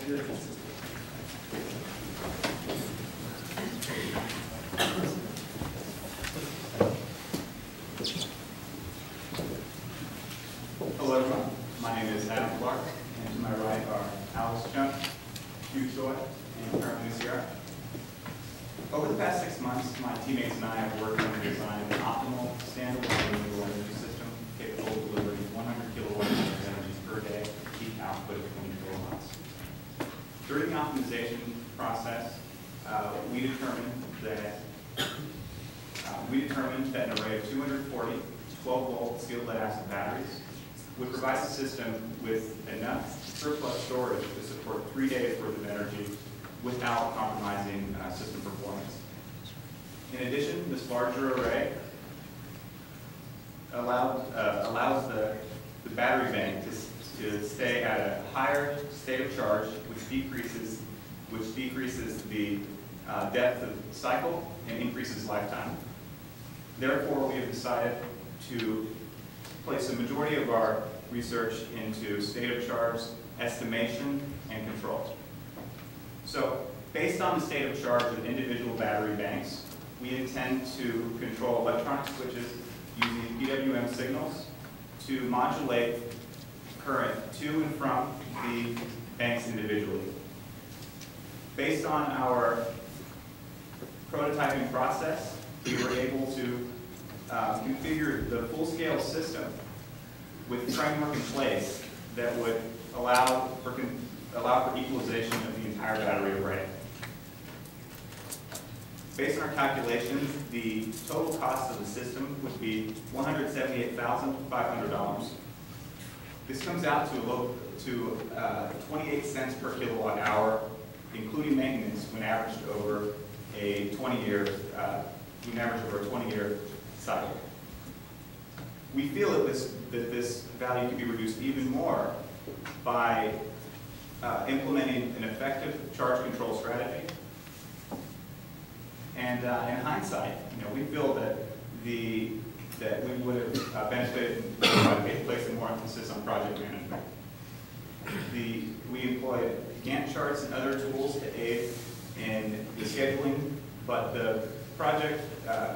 Mr. Richardson. Hello everyone, my name is Adam Clark, and to my right are Alice Chunk, Hugh Choi, and Carmen Sierra. Over the past 6 months, my teammates and I have worked on the design of an optimal standalone renewable energy system capable of delivering 100 kilowatts of energy per day, peak output of 20 kilowatts. During the optimization process, we determined that an array of 240 12-volt steel lead-acid batteries would provide the system with enough surplus storage to support 3 days worth of energy without compromising system performance. In addition, this larger array allows the battery bank to stay at a higher state of charge, which decreases the depth of cycle and increases lifetime. Therefore, we have decided to place the majority of our research into state of charge estimation and control. So, based on the state of charge of individual battery banks, we intend to control electronic switches using PWM signals to modulate current to and from the banks individually. Based on our prototyping process, we were able to configure the full-scale system with a framework in place that would allow for equalization of the entire battery array. Based on our calculations, the total cost of the system would be $178,500. This comes out to 28 cents per kilowatt hour, including maintenance, when averaged over a 20-year cycle. We feel that this value can be reduced even more by implementing an effective charge control strategy. And in hindsight, we feel that we would have benefited by placing more emphasis on project management. We employed Gantt charts and other tools to aid in the scheduling, but the project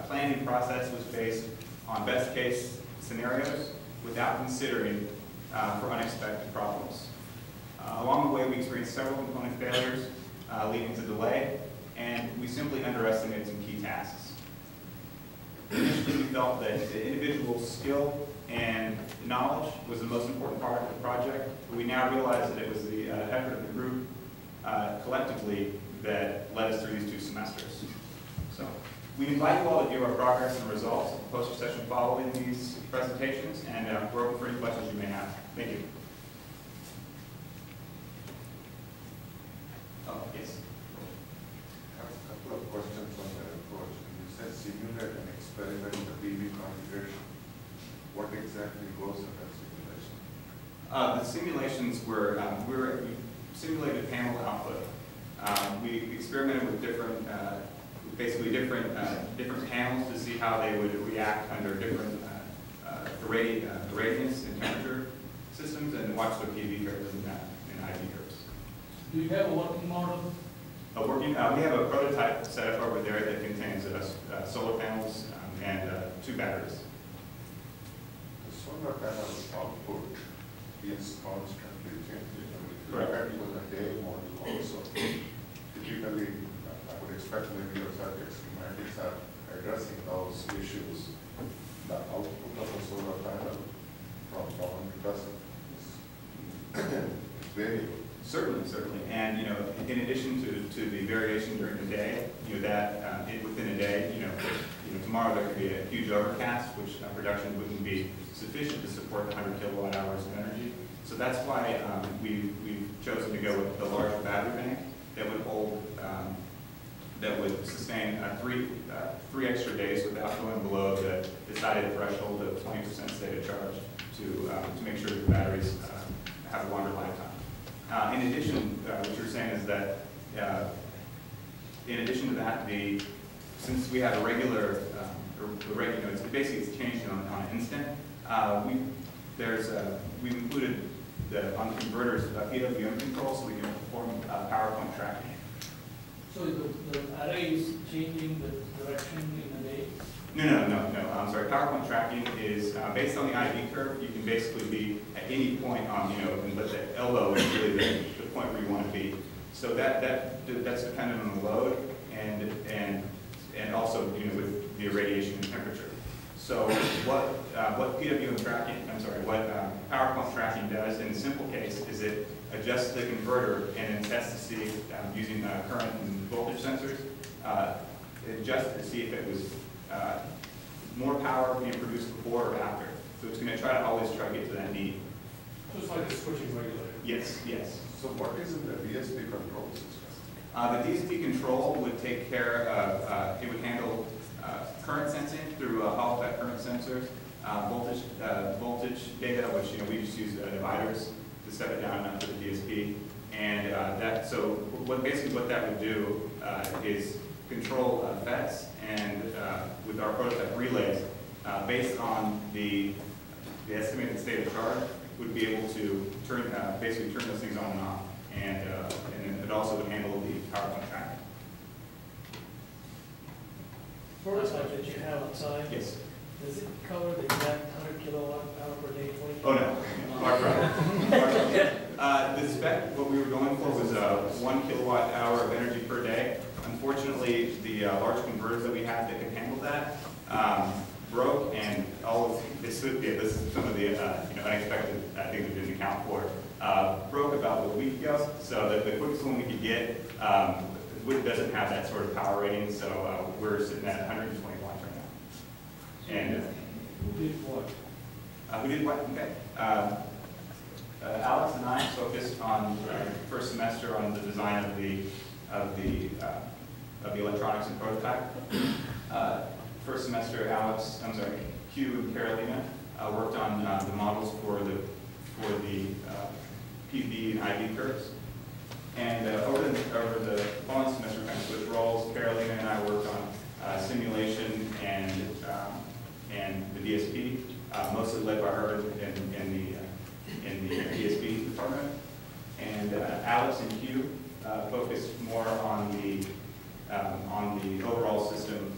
planning process was based on best case scenarios without considering for unexpected problems. Along the way, we experienced several component failures leading to delay, and we simply underestimated some key tasks. Initially, we felt that the individual skill and knowledge was the most important part of the project, but we now realize that it was the effort of the group collectively that led us through these 2 semesters. So, we invite you all to view our progress and results of the poster session following these presentations, and we're open for any questions you may have. Thank you. Oh, yes. I have a couple of questions on the approach. You said simulate and experiment the PV configuration. What exactly goes in that simulation? The simulations were, we simulated panel output. We experimented with different panels to see how they would react under different irradiance and temperature systems, and watch the PV curves and IV curves. Do you have a working model? We have a prototype set up over there that contains solar panels and 2 batteries. The solar panel output is constantly changing. If you Correct. look at even the day model also, typically, I would expect maybe your circuit schematics are addressing those issues. The output of a solar panel from 100% is variable. Certainly, and in addition to the variation during the day, within a day, tomorrow there could be a huge overcast, which production wouldn't be sufficient to support the 100 kilowatt hours of energy. So that's why we've chosen to go with the larger battery bank that would hold, that would sustain 3 extra days without going below the decided threshold of 20% state of charge to make sure that the batteries have a longer lifetime. In addition, what you're saying is that, in addition to that, since we have a regular, it's changed on an instant. We've included on the converters, PWM control, so we can perform power point tracking. So the array is changing the direction in the day? No, I'm sorry. Power point tracking is based on the IV curve. You can basically be at any point on, but the elbow is really the point where you want to be. So that's dependent on the load and also, with the irradiation and temperature. So what PWM tracking, what power point tracking does in a simple case is it adjusts the converter and then tests to see, using current and voltage sensors, it adjusts to see if it was more power being produced before or after. So it's going to try to get to that need. So it's like a switching regulator? Yes. So what is in the DSP control system? The DSP control would take care of, it would handle current sensing through Hall effect current sensors, voltage data, which we just use dividers to step it down to the DSP, and so what that would do is control FETs and with our prototype relays, based on the estimated state of charge, would be able to basically turn those things on and off, and then it also would handle the power point tracking. Prototype that you have outside? Yes. Does it cover the exact 100 kilowatt hour per day? 20? Oh no. Far from. The spec, what we were going for was 1 kilowatt hour of energy per day. Unfortunately, the large converters that we had that could handle that broke, and all of this is some of the unexpected things we didn't account for. Broke about a week ago, so the quickest one we could get doesn't have that sort of power rating, so we're sitting at 120 watts right now. And who did what? Who did what? Okay. Alex and I focused on first semester on the design of the electronics and prototype. First semester, Hugh and Carolina worked on the models for the PV and IV curves. And over the following semester, we kind of switched roles. Carolina and I worked on simulation and the DSP, mostly led by her in the DSP department. And Alex and Hugh focused more on the overall system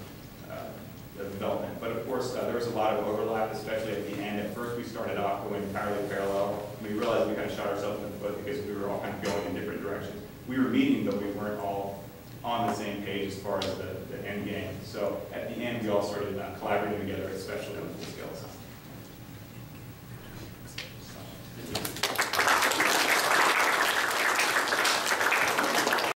development. But of course, there was a lot of overlap, especially at the end. At first, we started off going entirely parallel. We realized we kind of shot ourselves in the foot because we were all kind of going in different directions. We were meeting, but we weren't all on the same page as far as the end game. So at the end, we all started collaborating together, especially on the full scale system.